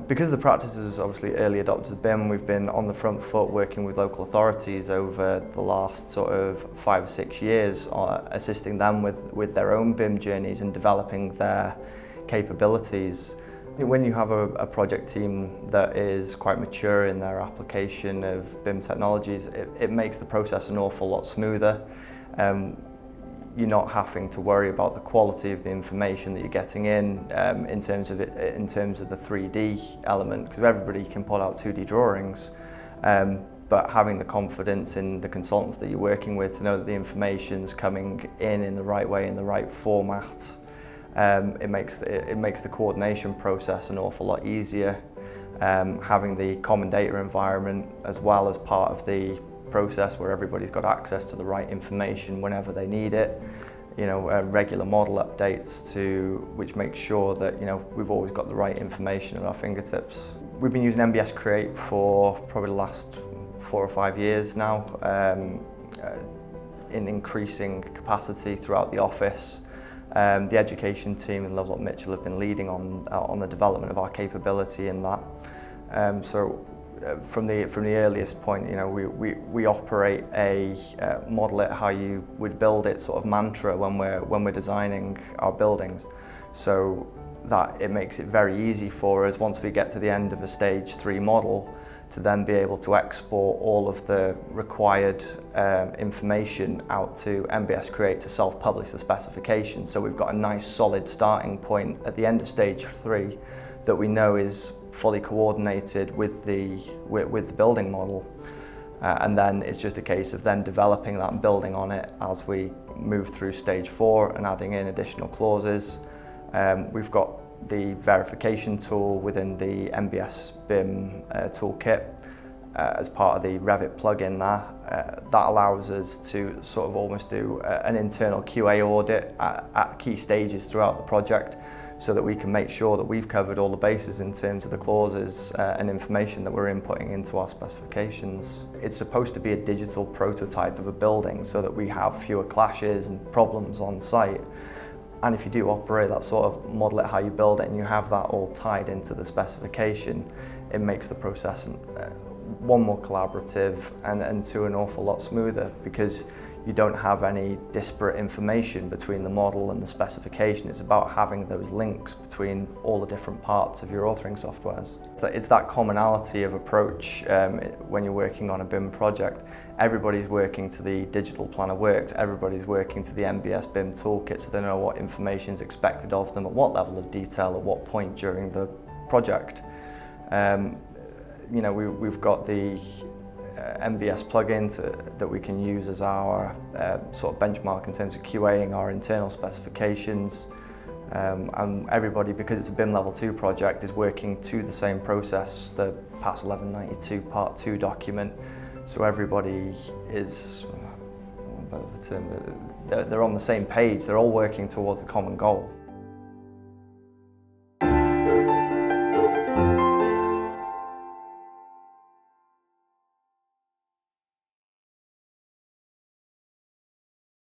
Because the practice is obviously early adopters of BIM, we've been on the front foot working with local authorities over the last sort of 5 or 6 years, assisting them with their own BIM journeys and developing their capabilities. When you have a project team that is quite mature in their application of BIM technologies, it makes the process an awful lot smoother. You're not having to worry about the quality of the information that you're getting in terms of the 3D element, because everybody can pull out 2D drawings, but having the confidence in the consultants that you're working with to know that the information's coming in the right way, in the right format, it makes the coordination process an awful lot easier. Having the common data environment as well as part of the process where everybody's got access to the right information whenever they need it. Regular model updates which makes sure that we've always got the right information at our fingertips. We've been using NBS Create for probably the last 4 or 5 years now, in increasing capacity throughout the office. The education team in Lovelock Mitchell have been leading on the development of our capability in that. From the earliest point, we operate a model it how you would build it sort of mantra when we're designing our buildings, so that it makes it very easy for us once we get to the end of a stage 3 model to then be able to export all of the required information out to NBS Create to self-publish the specification. So we've got a nice solid starting point at the end of stage 3 that we know is fully coordinated with the building model, and then it's just a case of then developing that and building on it as we move through stage 4 and adding in additional clauses. We've got the verification tool within the NBS BIM Toolkit as part of the Revit plugin there. That allows us to sort of almost do an internal QA audit at key stages throughout the project, so that we can make sure that we've covered all the bases in terms of the clauses and information that we're inputting into our specifications. It's supposed to be a digital prototype of a building so that we have fewer clashes and problems on site. And if you do operate that sort of model it how you build it and you have that all tied into the specification, it makes the process one, more collaborative, and 2, an awful lot smoother, because you don't have any disparate information between the model and the specification. It's about having those links between all the different parts of your authoring softwares. It's that commonality of approach when you're working on a BIM project. Everybody's working to the digital plan of works, everybody's working to the NBS BIM Toolkit, so they know what information is expected of them, at what level of detail, at what point during the project. We've got the MBS plugin that we can use as our sort of benchmark in terms of QAing our internal specifications, and everybody, because it's a BIM level 2 project, is working to the same process, the PAS 1192 part 2 document, so everybody is, they're on the same page, they're all working towards a common goal.